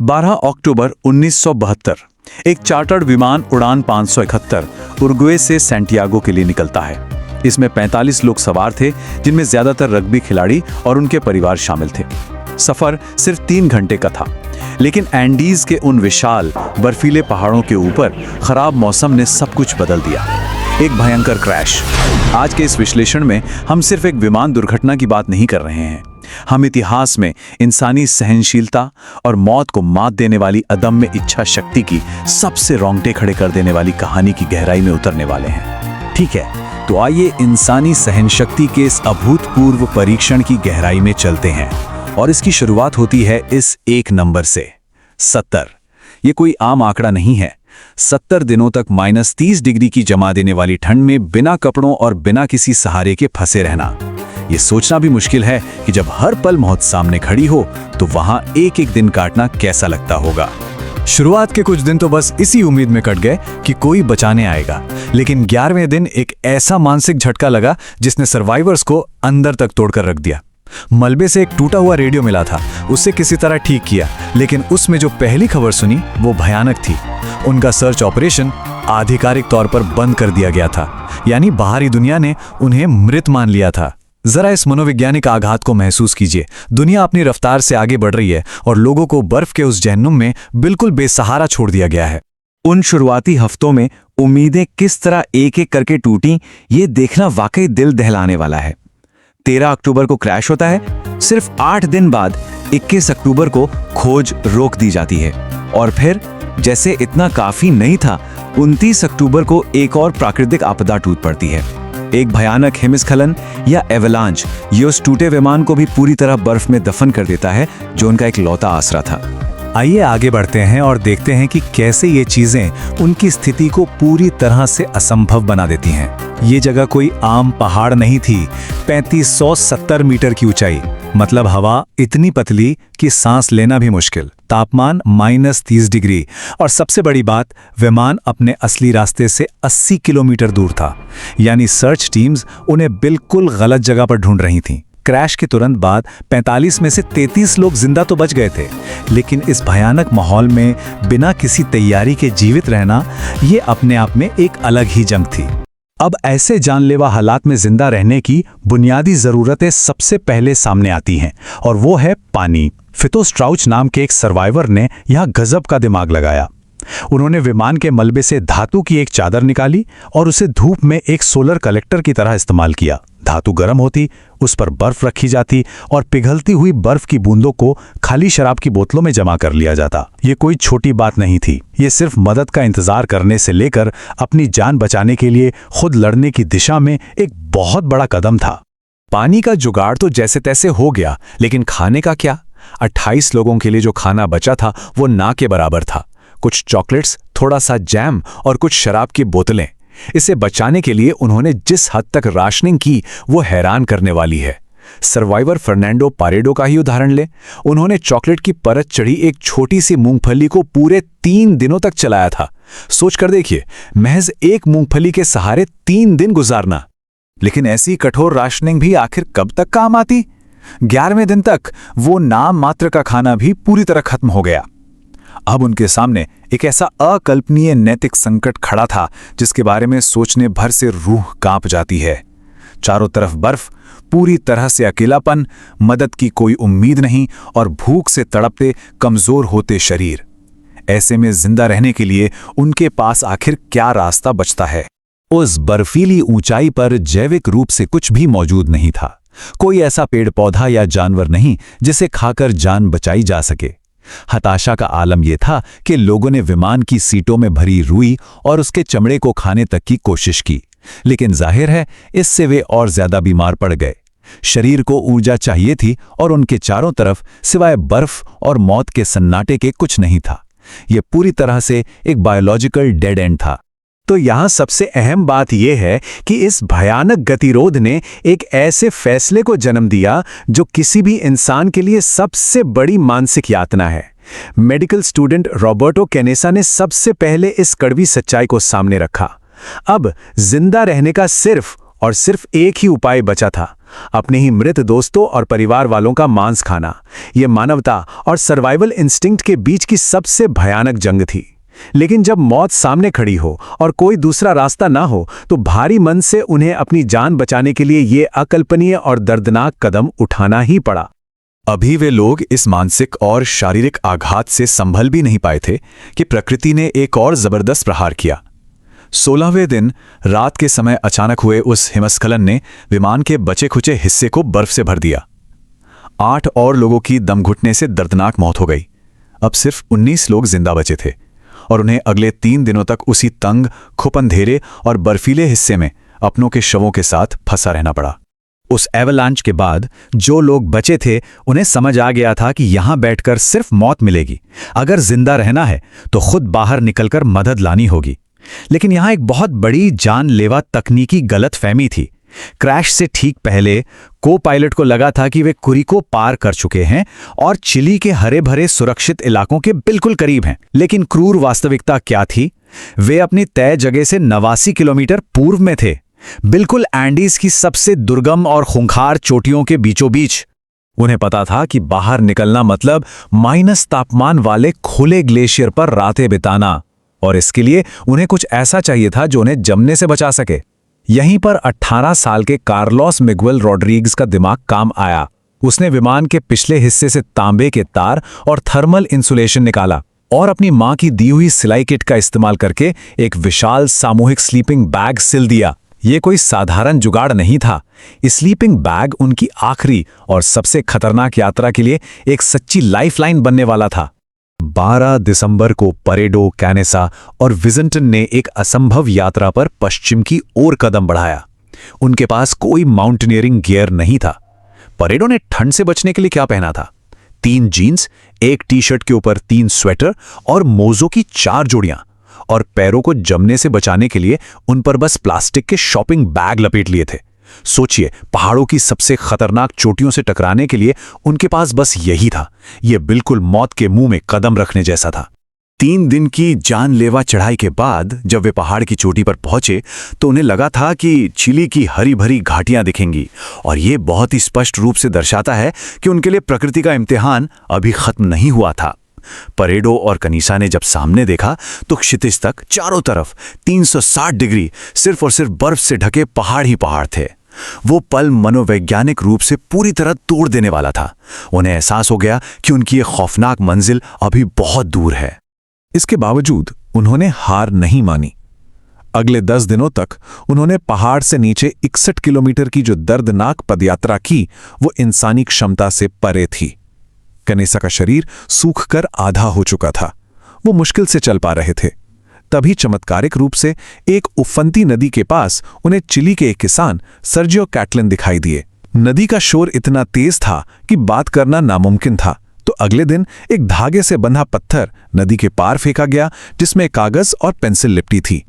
12 अक्टूबर 1972 एक चार्टर्ड विमान उड़ान 571 उरुग्वे से सैंटियागो के लिए निकलता है। इसमें 45 लोग सवार थे, जिनमें ज्यादातर रग्बी खिलाड़ी और उनके परिवार शामिल थे। सफर सिर्फ 3 घंटे का था, लेकिन एंडीज के उन विशाल बर्फीले पहाड़ों के ऊपर खराब मौसम ने सब कुछ बदल दिया। एक भयंकर क्रैश। आज के इस विश्लेषण में हम सिर्फ एक विमान दुर्घटना की बात नहीं कर रहे हैं। हम इतिहास में इंसानी सहनशीलता और मौत को मात देने वाली अदम्य इच्छा शक्ति की सबसे रोंगटे खड़े कर देने वाली कहानी की गहराई में उतरने वाले हैं। ठीक है, तो आइए इंसानी सहनशक्ति के इस अभूतपूर्व परीक्षण की गहराई में चलते हैं। और इसकी शुरुआत होती है इस एक नंबर से, 70। ये कोई आम आंकड़ा नहीं है। 70 दिनों तक -30 डिग्री की जमा देने वाली ठंड में बिना कपड़ों और बिना किसी सहारे के फंसे रहना। ये सोचना भी मुश्किल है कि जब हर पल मौत सामने खड़ी हो तो वहां एक एक दिन काटना कैसा लगता होगा। शुरुआत के कुछ दिन तो बस इसी उम्मीद में कट गए कि कोई बचाने आएगा, लेकिन 11वें दिन एक ऐसा मानसिक झटका लगा जिसने सर्वाइवर्स को अंदर तक तोड़कर रख दिया। मलबे से एक टूटा हुआ रेडियो मिला था, उससे किसी तरह ठीक किया, लेकिन उसमें जो पहली खबर सुनी वो भयानक थी। उनका सर्च ऑपरेशन आधिकारिक तौर पर बंद कर दिया गया था, यानी बाहरी दुनिया ने उन्हें मृत मान लिया था। जरा इस मनोवैज्ञानिक आघात को महसूस कीजिए। दुनिया अपनी रफ्तार से आगे बढ़ रही है और लोगों को बर्फ के उस जहन्नुम में बिल्कुल बेसहारा छोड़ दिया गया है। उन शुरुआती हफ्तों में उम्मीदें किस तरह एक एक करके टूटी, ये देखना वाकई दिल दहलाने वाला है। 13 अक्टूबर को क्रैश होता है। सिर्फ 8 दिन बाद 21 अक्टूबर को खोज रोक दी जाती है। और फिर जैसे इतना काफी नहीं था, 29 अक्टूबर को एक और प्राकृतिक आपदा टूट पड़ती है। एक भयानक हिमस्खलन या एवलांच ये उस टूटे विमान को भी पूरी तरह बर्फ में दफन कर देता है, जो उनका एक लौता आसरा था। आइए आगे बढ़ते हैं और देखते हैं कि कैसे ये चीजें उनकी स्थिति को पूरी तरह से असंभव बना देती हैं। ये जगह कोई आम पहाड़ नहीं थी। 3570 मीटर की ऊंचाई, मतलब हवा इतनी पतली कि सांस लेना भी मुश्किल। तापमान -30 डिग्री, और सबसे बड़ी बात, विमान अपने असली रास्ते से 80 किलोमीटर दूर था, यानी सर्च टीम्स उन्हें बिल्कुल गलत जगह पर ढूंढ रही थीं। क्रैश के तुरंत बाद 45 में से 33 लोग जिंदा तो बच गए थे, लेकिन इस भयानक माहौल में बिना किसी तैयारी के जीवित रहना ये अपने आप में एक अलग ही जंग थी। अब ऐसे जानलेवा हालात में जिंदा रहने की बुनियादी जरूरतें सबसे पहले सामने आती हैं, और वो है पानी। फितो स्ट्राउच नाम के एक सर्वाइवर ने यहाँ गजब का दिमाग लगाया। उन्होंने विमान के मलबे से धातु की एक चादर निकाली और उसे धूप में एक सोलर कलेक्टर की तरह इस्तेमाल किया। धातु गर्म होती, उस पर बर्फ रखी जाती और पिघलती हुई बर्फ की बूंदों को खाली शराब की बोतलों में जमा कर लिया जाता। ये कोई छोटी बात नहीं थी। ये सिर्फ मदद का इंतजार करने से लेकर अपनी जान बचाने के लिए खुद लड़ने की दिशा में एक बहुत बड़ा कदम था। पानी का जुगाड़ तो जैसे तैसे हो गया, लेकिन खाने का क्या? 28 लोगों के लिए जो खाना बचा था वो ना के बराबर था। कुछ चॉकलेट्स, थोड़ा सा जैम और कुछ शराब की बोतलें। इसे बचाने के लिए उन्होंने जिस हद तक राशनिंग की वो हैरान करने वाली है। सर्वाइवर फर्नांडो पारेडो का ही उदाहरण ले। उन्होंने चॉकलेट की परत चढ़ी एक छोटी सी मूंगफली को पूरे 3 दिनों तक चलाया था। सोच कर देखिए, महज एक मूंगफली के सहारे 3 दिन गुजारना। लेकिन ऐसी कठोर राशनिंग भी आखिर कब तक काम आती? 11वें दिन तक वो नाम मात्र का खाना भी पूरी तरह खत्म हो गया। अब उनके सामने एक ऐसा अकल्पनीय नैतिक संकट खड़ा था जिसके बारे में सोचने भर से रूह कांप जाती है। चारों तरफ बर्फ, पूरी तरह से अकेलापन, मदद की कोई उम्मीद नहीं और भूख से तड़पते कमजोर होते शरीर। ऐसे में जिंदा रहने के लिए उनके पास आखिर क्या रास्ता बचता है? उस बर्फीली ऊंचाई पर जैविक रूप से कुछ भी मौजूद नहीं था। कोई ऐसा पेड़ पौधा या जानवर नहीं जिसे खाकर जान बचाई जा सके। हताशा का आलम यह था कि लोगों ने विमान की सीटों में भरी रुई और उसके चमड़े को खाने तक की कोशिश की, लेकिन जाहिर है इससे वे और ज्यादा बीमार पड़ गए। शरीर को ऊर्जा चाहिए थी और उनके चारों तरफ सिवाय बर्फ और मौत के सन्नाटे के कुछ नहीं था। यह पूरी तरह से एक बायोलॉजिकल डेड एंड था। तो यहां सबसे अहम बात यह है कि इस भयानक गतिरोध ने एक ऐसे फैसले को जन्म दिया जो किसी भी इंसान के लिए सबसे बड़ी मानसिक यातना है। मेडिकल स्टूडेंट रॉबर्टो कैनेसा ने सबसे पहले इस कड़वी सच्चाई को सामने रखा। अब जिंदा रहने का सिर्फ और सिर्फ एक ही उपाय बचा था, अपने ही मृत दोस्तों और परिवार वालों का मांस खाना, ये मानवता और सर्वाइवल इंस्टिंक्ट के बीच की सबसे भयानक जंग थी। लेकिन जब मौत सामने खड़ी हो और कोई दूसरा रास्ता ना हो, तो भारी मन से उन्हें अपनी जान बचाने के लिए ये अकल्पनीय और दर्दनाक कदम उठाना ही पड़ा। अभी वे लोग इस मानसिक और शारीरिक आघात से संभल भी नहीं पाए थे कि प्रकृति ने एक और जबरदस्त प्रहार किया। 16वें दिन रात के समय अचानक हुए उस हिमस्खलन ने विमान के बचे खुचे हिस्से को बर्फ से भर दिया। 8 और लोगों की दम घुटने से दर्दनाक मौत हो गई। अब सिर्फ 19 लोग जिंदा बचे थे और उन्हें अगले 3 दिनों तक उसी तंग, खुपंधेरे और बर्फीले हिस्से में अपनों के शवों के साथ फंसा रहना पड़ा। उस एवलांच के बाद जो लोग बचे थे उन्हें समझ आ गया था कि यहां बैठकर सिर्फ मौत मिलेगी। अगर जिंदा रहना है तो खुद बाहर निकलकर मदद लानी होगी। लेकिन यहां एक बहुत बड़ी जानलेवा तकनीकी गलतफहमी थी। क्रैश से ठीक पहले को पायलट को लगा था कि वे कुरिको पार कर चुके हैं और चिली के हरे भरे सुरक्षित इलाकों के बिल्कुल करीब हैं। लेकिन क्रूर वास्तविकता क्या थी? वे अपनी तय जगह से 89 किलोमीटर पूर्व में थे, बिल्कुल एंडीज की सबसे दुर्गम और खूंखार चोटियों के बीचों बीच। उन्हें पता था कि बाहर निकलना मतलब माइनस तापमान वाले खुले ग्लेशियर पर रातें बिताना, और इसके लिए उन्हें कुछ ऐसा चाहिए था जो उन्हें जमने से बचा सके। यहीं पर 18 साल के कार्लोस मिगुएल रॉड्रिग्स का दिमाग काम आया। उसने विमान के पिछले हिस्से से तांबे के तार और थर्मल इंसुलेशन निकाला और अपनी मां की दी हुई सिलाई किट का इस्तेमाल करके एक विशाल सामूहिक स्लीपिंग बैग सिल दिया। ये कोई साधारण जुगाड़ नहीं था। स्लीपिंग बैग उनकी आखिरी और सबसे खतरनाक यात्रा के लिए एक सच्ची लाइफलाइन बनने वाला था। 12 दिसंबर को परेडो, कैनेसा और विजंटन ने एक असंभव यात्रा पर पश्चिम की ओर कदम बढ़ाया। उनके पास कोई माउंटेनियरिंग गियर नहीं था। परेडो ने ठंड से बचने के लिए क्या पहना था? 3 जीन्स, 1 टी-शर्ट के ऊपर 3 स्वेटर और मोजों की 4 जोड़ियां, और पैरों को जमने से बचाने के लिए उन पर बस प्लास्टिक के शॉपिंग बैग लपेट लिए थे। सोचिए, पहाड़ों की सबसे खतरनाक चोटियों से टकराने के लिए उनके पास बस यही था। यह बिल्कुल मौत के मुंह में कदम रखने जैसा था। 3 दिन की जानलेवा चढ़ाई के बाद जब वे पहाड़ की चोटी पर पहुंचे तो उन्हें लगा था कि चिली की हरी भरी घाटियां दिखेंगी, और ये बहुत ही स्पष्ट रूप से दर्शाता है कि उनके लिए प्रकृति का इम्तिहान अभी खत्म नहीं हुआ था। परेडो और कनीसा ने जब सामने देखा तो क्षितिज तक चारों तरफ 360 डिग्री सिर्फ और सिर्फ बर्फ से ढके पहाड़ ही पहाड़ थे। वो पल मनोवैज्ञानिक रूप से पूरी तरह तोड़ देने वाला था। उन्हें एहसास हो गया कि उनकी ये खौफनाक मंजिल अभी बहुत दूर है। इसके बावजूद उन्होंने हार नहीं मानी। अगले 10 दिनों तक उन्होंने पहाड़ से नीचे 61 किलोमीटर की जो दर्दनाक पदयात्रा की, वो इंसानी क्षमता से परे थी। कनेसा का शरीर सूखकर आधा हो चुका था। वो मुश्किल से चल पा रहे थे। तभी चमत्कारिक रूप से एक उफनती नदी के पास उन्हें चिली के एक किसान सर्जियो कैटलिन दिखाई दिए। नदी का शोर इतना तेज था कि बात करना नामुमकिन था। तो अगले दिन एक धागे से बंधा पत्थर नदी के पार फेंका गया, जिसमें कागज और पेंसिल लिपटी थी।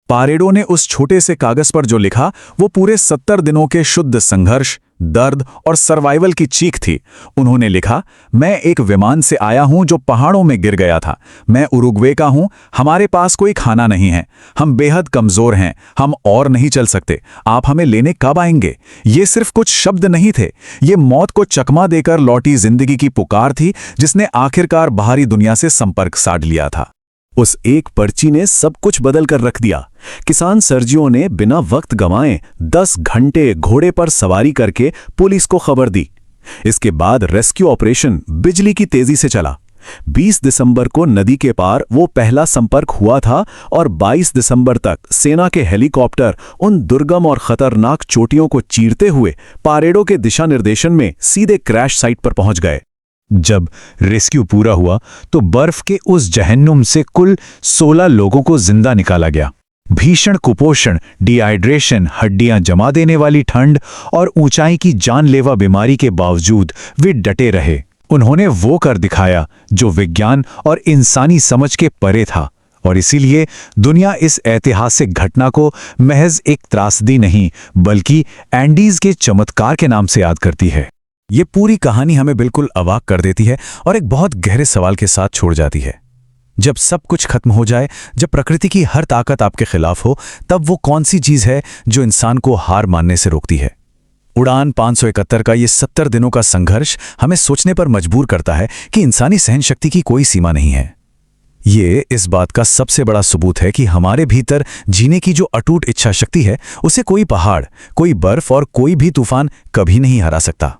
पारेडो ने उस छोटे से कागज पर जो लिखा वो पूरे 70 दिनों के शुद्ध संघर्ष, दर्द और सर्वाइवल की चीख थी। उन्होंने लिखा, मैं एक विमान से आया हूं जो पहाड़ों में गिर गया था। मैं उरुग्वे का हूं। हमारे पास कोई खाना नहीं है। हम बेहद कमजोर हैं। हम और नहीं चल सकते। आप हमें लेने कब आएंगे? ये सिर्फ कुछ शब्द नहीं थे। ये मौत को चकमा देकर लौटी जिंदगी की पुकार थी, जिसने आखिरकार बाहरी दुनिया से संपर्क साध लिया था। उस एक पर्ची ने सब कुछ बदल कर रख दिया। किसान सर्जियो ने बिना वक्त गंवाए 10 घंटे घोड़े पर सवारी करके पुलिस को खबर दी। इसके बाद रेस्क्यू ऑपरेशन बिजली की तेजी से चला। 20 दिसंबर को नदी के पार वो पहला संपर्क हुआ था और 22 दिसंबर तक सेना के हेलीकॉप्टर उन दुर्गम और खतरनाक चोटियों को चीरते हुए पारेडो के दिशा निर्देशन में सीधे क्रैश साइट पर पहुंच गए। जब रेस्क्यू पूरा हुआ तो बर्फ के उस जहन्नुम से कुल 16 लोगों को जिंदा निकाला गया। भीषण कुपोषण, डिहाइड्रेशन, हड्डियां जमा देने वाली ठंड और ऊंचाई की जानलेवा बीमारी के बावजूद वे डटे रहे। उन्होंने वो कर दिखाया जो विज्ञान और इंसानी समझ के परे था, और इसीलिए दुनिया इस ऐतिहासिक घटना को महज एक त्रासदी नहीं बल्कि एंडीज के चमत्कार के नाम से याद करती है। ये पूरी कहानी हमें बिल्कुल अवाक कर देती है और एक बहुत गहरे सवाल के साथ छोड़ जाती है। जब सब कुछ खत्म हो जाए, जब प्रकृति की हर ताकत आपके खिलाफ हो, तब वो कौन सी चीज है जो इंसान को हार मानने से रोकती है? उड़ान 571 का ये 70 दिनों का संघर्ष हमें सोचने पर मजबूर करता है कि इंसानी सहनशक्ति की कोई सीमा नहीं है। ये इस बात का सबसे बड़ा सबूत है कि हमारे भीतर जीने की जो अटूट इच्छा शक्ति है, उसे कोई पहाड़, कोई बर्फ और कोई भी तूफान कभी नहीं हरा सकता।